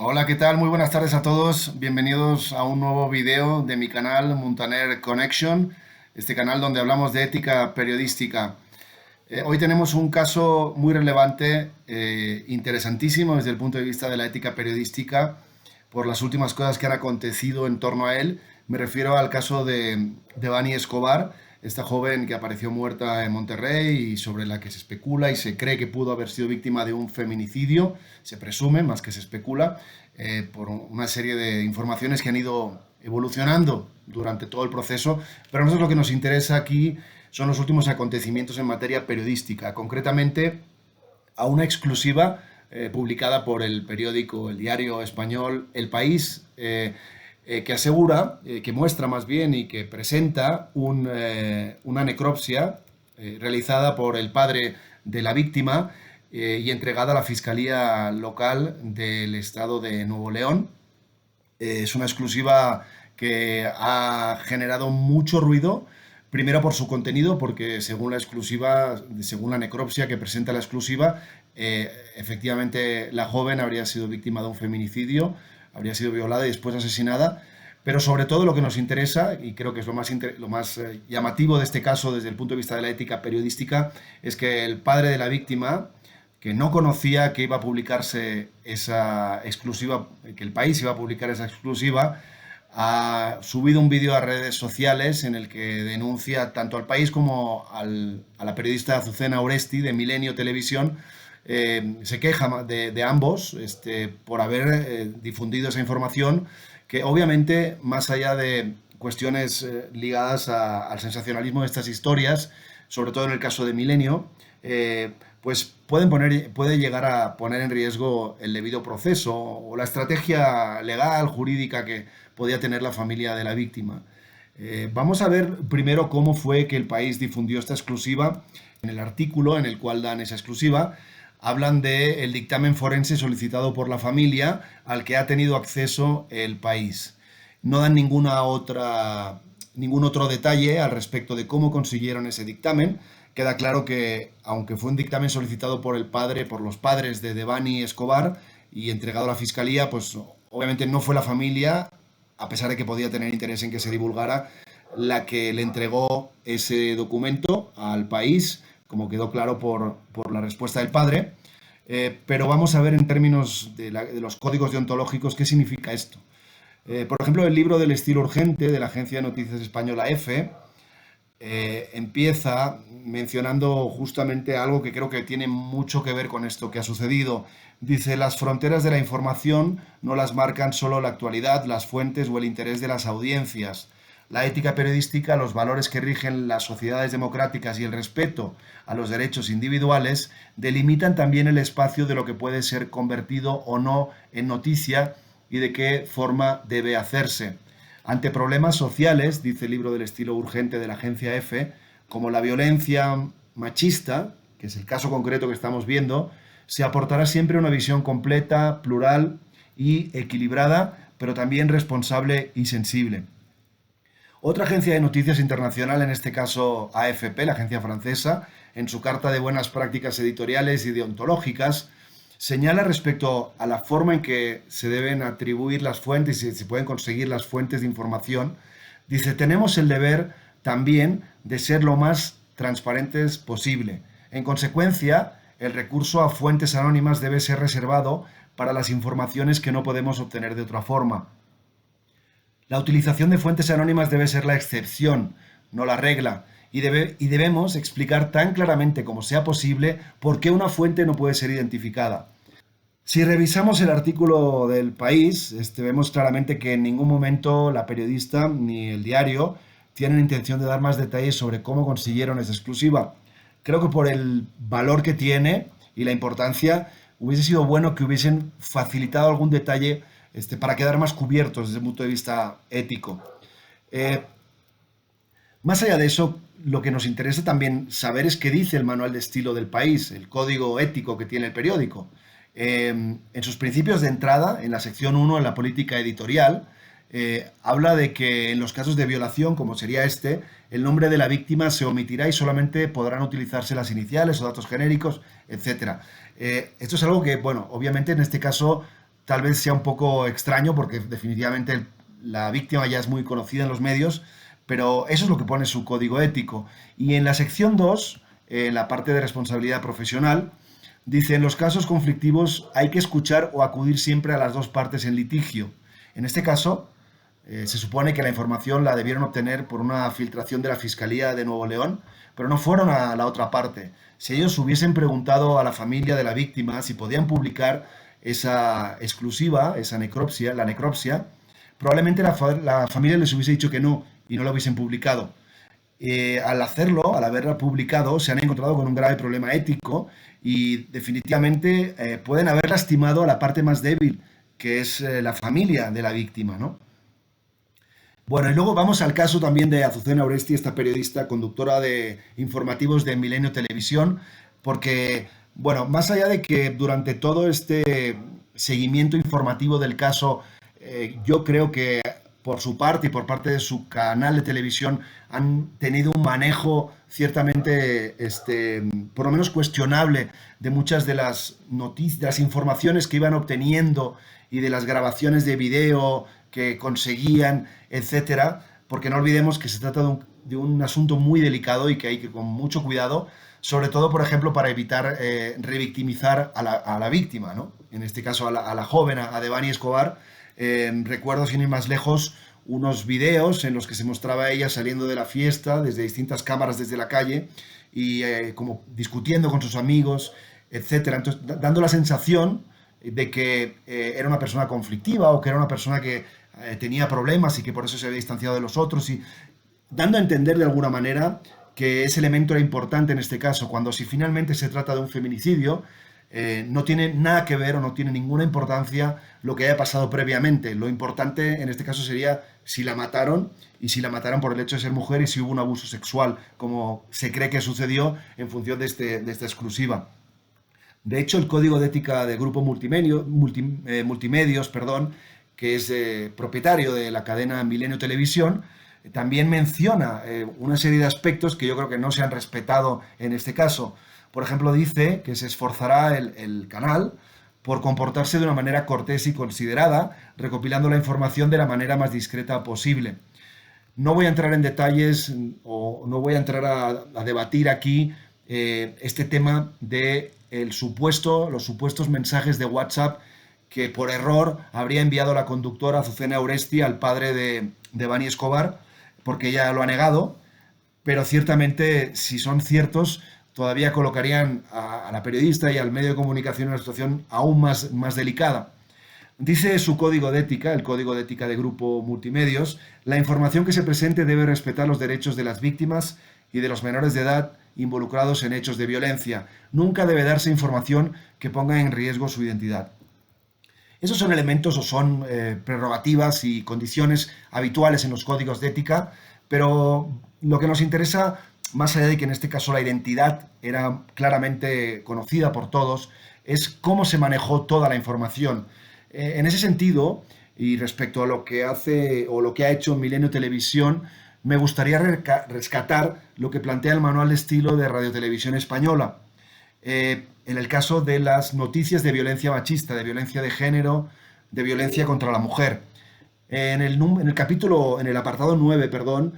Hola, ¿qué tal? Muy buenas tardes a todos. Bienvenidos a un nuevo video de mi canal Muntaner Connection, este canal donde hablamos de ética periodística. Hoy tenemos un caso muy relevante, interesantísimo desde el punto de vista de la ética periodística, por las últimas cosas que han acontecido en torno a él. Me refiero al caso de Bani Escobar, esta joven que apareció muerta en Monterrey y sobre la que se especula y se cree que pudo haber sido víctima de un feminicidio, se presume, más que se especula, por una serie de informaciones que han ido evolucionando durante todo el proceso, pero a nosotros lo que nos interesa aquí son los últimos acontecimientos en materia periodística, concretamente a una exclusiva publicada por el periódico, el diario español El País, que asegura, que muestra más bien y que presenta una necropsia realizada por el padre de la víctima y entregada a la Fiscalía Local del Estado de Nuevo León. Es una exclusiva que ha generado mucho ruido, primero por su contenido, porque según la exclusiva, según la necropsia que presenta la exclusiva, efectivamente la joven habría sido víctima de un feminicidio, habría sido violada y después asesinada. Pero sobre todo lo que nos interesa, y creo que es lo más llamativo de este caso desde el punto de vista de la ética periodística, es que el padre de la víctima, que no conocía que iba a publicarse esa exclusiva, que el país iba a publicar esa exclusiva, ha subido un vídeo a redes sociales en el que denuncia tanto al país como a la periodista Azucena Oresti de Milenio Televisión. Se queja de ambos por haber difundido esa información que obviamente, más allá de cuestiones ligadas al sensacionalismo de estas historias, sobre todo en el caso de Milenio, pues puede llegar a poner en riesgo el debido proceso o la estrategia legal, jurídica que podía tener la familia de la víctima. Vamos a ver primero cómo fue que el país difundió esta exclusiva. En el artículo en el cual dan esa exclusiva, hablan del dictamen forense solicitado por la familia al que ha tenido acceso el país. No dan ningún otro detalle al respecto de cómo consiguieron ese dictamen. Queda claro que, aunque fue un dictamen solicitado por los padres de Devani Escobar y entregado a la fiscalía, pues obviamente no fue la familia, a pesar de que podía tener interés en que se divulgara, la que le entregó ese documento al país, como quedó claro por la respuesta del padre. Pero vamos a ver en términos de los códigos deontológicos qué significa esto. Por ejemplo, el libro del estilo urgente de la agencia de noticias española EFE empieza mencionando justamente algo que creo que tiene mucho que ver con esto que ha sucedido. Dice, las fronteras de la información no las marcan solo la actualidad, las fuentes o el interés de las audiencias. La ética periodística, los valores que rigen las sociedades democráticas y el respeto a los derechos individuales delimitan también el espacio de lo que puede ser convertido o no en noticia y de qué forma debe hacerse. Ante problemas sociales, dice el libro del estilo urgente de la agencia EFE, como la violencia machista, que es el caso concreto que estamos viendo, se aportará siempre una visión completa, plural y equilibrada, pero también responsable y sensible. Otra agencia de noticias internacional, en este caso AFP, la agencia francesa, en su carta de buenas prácticas editoriales y deontológicas, señala respecto a la forma en que se deben atribuir las fuentes y se pueden conseguir las fuentes de información. Dice, tenemos el deber también de ser lo más transparentes posible. En consecuencia, el recurso a fuentes anónimas debe ser reservado para las informaciones que no podemos obtener de otra forma. La utilización de fuentes anónimas debe ser la excepción, no la regla, y debemos explicar tan claramente como sea posible por qué una fuente no puede ser identificada. Si revisamos el artículo del País, vemos claramente que en ningún momento la periodista ni el diario tienen intención de dar más detalles sobre cómo consiguieron esa exclusiva. Creo que por el valor que tiene y la importancia, hubiese sido bueno que hubiesen facilitado algún detalle para quedar más cubiertos desde el punto de vista ético. Eh, Más allá de eso, lo que nos interesa también saber es qué dice el manual de estilo del País, el código ético que tiene el periódico. En sus principios de entrada, en la sección 1, en la política editorial, habla de que en los casos de violación, como sería el nombre de la víctima se omitirá y solamente podrán utilizarse las iniciales o datos genéricos, etcétera. Esto es algo que, bueno, obviamente en este caso tal vez sea un poco extraño porque definitivamente la víctima ya es muy conocida en los medios, pero eso es lo que pone su código ético. Y en la sección 2, en la parte de responsabilidad profesional, dice, en los casos conflictivos hay que escuchar o acudir siempre a las dos partes en litigio. En este caso, se supone que la información la debieron obtener por una filtración de la Fiscalía de Nuevo León, pero no fueron a la otra parte. Si ellos hubiesen preguntado a la familia de la víctima si podían publicar esa exclusiva, esa necropsia, la necropsia, probablemente la familia les hubiese dicho que no y no la hubiesen publicado. Al hacerlo, al haberla publicado, se han encontrado con un grave problema ético y definitivamente pueden haber lastimado a la parte más débil, que es la familia de la víctima, ¿no? Bueno, y luego vamos al caso también de Azucena Oresti, esta periodista, conductora de informativos de Milenio Televisión, porque, bueno, más allá de que durante todo este seguimiento informativo del caso, yo creo que por su parte y por parte de su canal de televisión han tenido un manejo ciertamente, por lo menos cuestionable, de muchas de las noticias, de las informaciones que iban obteniendo y de las grabaciones de video que conseguían, etcétera, porque no olvidemos que se trata de un asunto muy delicado y que hay que con mucho cuidado, sobre todo, por ejemplo, para evitar revictimizar a la víctima, ¿no? En este caso a la joven, a Devani Escobar. Recuerdo, sin ir más lejos, unos videos en los que se mostraba a ella saliendo de la fiesta desde distintas cámaras desde la calle y como discutiendo con sus amigos, etcétera. Entonces, dando la sensación de que era una persona conflictiva o que era una persona que tenía problemas y que por eso se había distanciado de los otros y dando a entender de alguna manera que ese elemento era importante en este caso, cuando si finalmente se trata de un feminicidio, no tiene nada que ver o no tiene ninguna importancia lo que haya pasado previamente. Lo importante en este caso sería si la mataron y si la mataron por el hecho de ser mujer y si hubo un abuso sexual, como se cree que sucedió en función de esta exclusiva. De hecho, el Código de Ética de Grupo Multimedios, perdón, que es propietario de la cadena Milenio Televisión, también menciona una serie de aspectos que yo creo que no se han respetado en este caso. Por ejemplo, dice que se esforzará el canal por comportarse de una manera cortés y considerada, recopilando la información de la manera más discreta posible. No voy a entrar en detalles o no voy a entrar a debatir aquí este tema de los supuestos mensajes de WhatsApp que por error habría enviado la conductora Azucena Oresti al padre de Devani Escobar, porque ella lo ha negado, pero ciertamente, si son ciertos, todavía colocarían a la periodista y al medio de comunicación en una situación aún más delicada. Dice su código de ética, el código de ética de Grupo Multimedios, la información que se presente debe respetar los derechos de las víctimas y de los menores de edad involucrados en hechos de violencia. Nunca debe darse información que ponga en riesgo su identidad. Esos son elementos o son prerrogativas y condiciones habituales en los códigos de ética, pero lo que nos interesa, más allá de que en este caso la identidad era claramente conocida por todos, es cómo se manejó toda la información. En ese sentido, y respecto a lo que hace o lo que ha hecho Milenio Televisión, me gustaría rescatar lo que plantea el manual de estilo de Radio Televisión Española. En el caso de las noticias de violencia machista, de violencia de género, de violencia contra la mujer. En el apartado 9, perdón,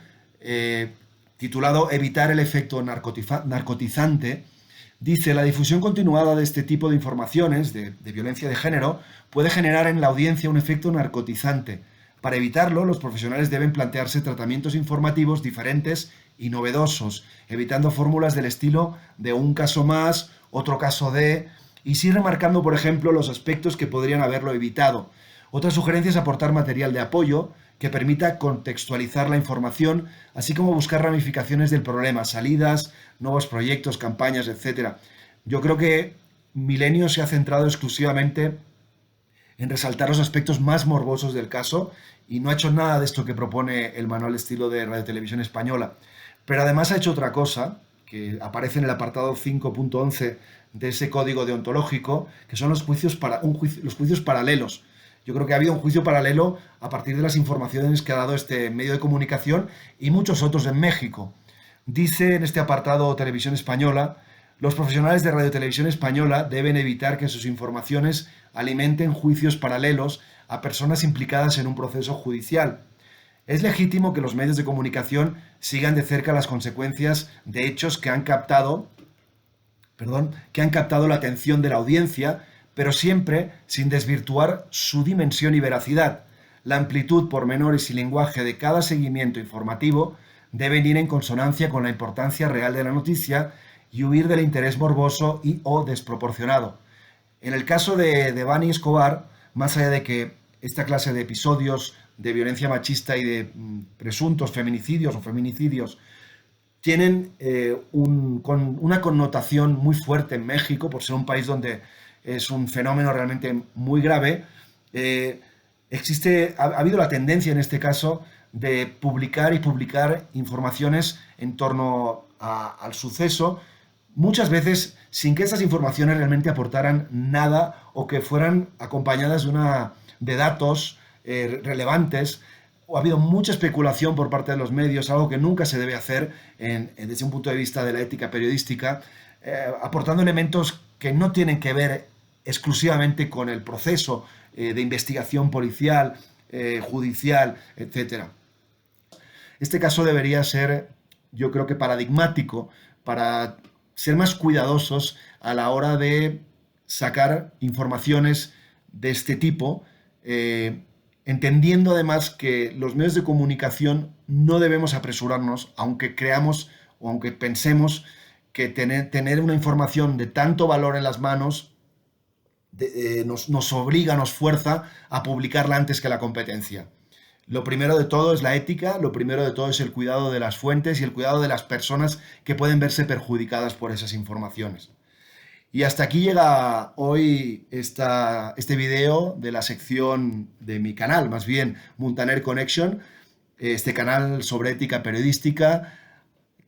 titulado Evitar el efecto narcotizante, dice, la difusión continuada de este tipo de informaciones de violencia de género puede generar en la audiencia un efecto narcotizante. Para evitarlo, los profesionales deben plantearse tratamientos informativos diferentes y novedosos, evitando fórmulas del estilo de un caso más, otro caso de, y sí remarcando, por ejemplo, los aspectos que podrían haberlo evitado. Otra sugerencia es aportar material de apoyo que permita contextualizar la información, así como buscar ramificaciones del problema, salidas, nuevos proyectos, campañas, etc. Yo creo que Milenio se ha centrado exclusivamente en resaltar los aspectos más morbosos del caso y no ha hecho nada de esto que propone el manual de estilo de Radio Televisión Española. Pero además ha hecho otra cosa, que aparece en el apartado 5.11 de ese código deontológico, que son los juicios paralelos. Yo creo que ha habido un juicio paralelo a partir de las informaciones que ha dado este medio de comunicación y muchos otros en México. Dice en este apartado Televisión Española, Los profesionales de radiotelevisión española deben evitar que sus informaciones alimenten juicios paralelos a personas implicadas en un proceso judicial. Es legítimo que los medios de comunicación sigan de cerca las consecuencias de hechos que han captado la atención de la audiencia, pero siempre sin desvirtuar su dimensión y veracidad. La amplitud, pormenores y lenguaje de cada seguimiento informativo deben ir en consonancia con la importancia real de la noticia y huir del interés morboso y o desproporcionado. En el caso de Devani Escobar, más allá de que esta clase de episodios de violencia machista y de presuntos feminicidios o feminicidios tienen una connotación muy fuerte en México, por ser un país donde es un fenómeno realmente muy grave, ha habido la tendencia en este caso de publicar informaciones en torno al suceso, muchas veces sin que esas informaciones realmente aportaran nada o que fueran acompañadas de datos relevantes. Ha habido mucha especulación por parte de los medios, algo que nunca se debe hacer desde un punto de vista de la ética periodística, aportando elementos que no tienen que ver exclusivamente con el proceso de investigación policial, judicial, etc. Este caso debería ser, yo creo que paradigmático para ser más cuidadosos a la hora de sacar informaciones de este tipo, entendiendo además que los medios de comunicación no debemos apresurarnos, aunque creamos o aunque pensemos que tener una información de tanto valor en las manos nos obliga, nos fuerza a publicarla antes que la competencia. Lo primero de todo es la ética, lo primero de todo es el cuidado de las fuentes y el cuidado de las personas que pueden verse perjudicadas por esas informaciones. Y hasta aquí llega hoy este video de la sección de mi canal, más bien Muntaner Connection, este canal sobre ética periodística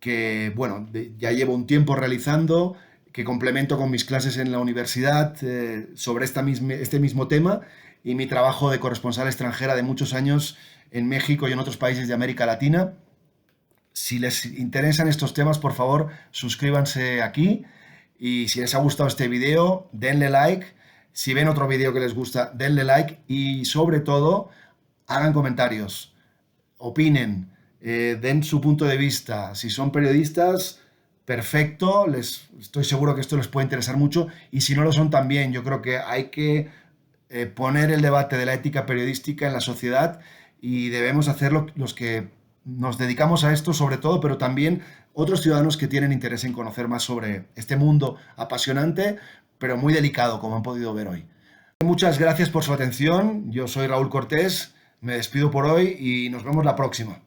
que, bueno, ya llevo un tiempo realizando, que complemento con mis clases en la universidad sobre este mismo tema y mi trabajo de corresponsal extranjera de muchos años en México y en otros países de América Latina. Si les interesan estos temas, por favor, suscríbanse aquí. Y si les ha gustado este video, denle like. Si ven otro video que les gusta, denle like. Y sobre todo, hagan comentarios, opinen, den su punto de vista. Si son periodistas, perfecto. Estoy seguro que esto les puede interesar mucho. Y si no lo son también, yo creo que hay que poner el debate de la ética periodística en la sociedad y debemos hacerlo los que nos dedicamos a esto sobre todo, pero también otros ciudadanos que tienen interés en conocer más sobre este mundo apasionante, pero muy delicado, como han podido ver hoy. Muchas gracias por su atención. Yo soy Raúl Cortés, me despido por hoy y nos vemos la próxima.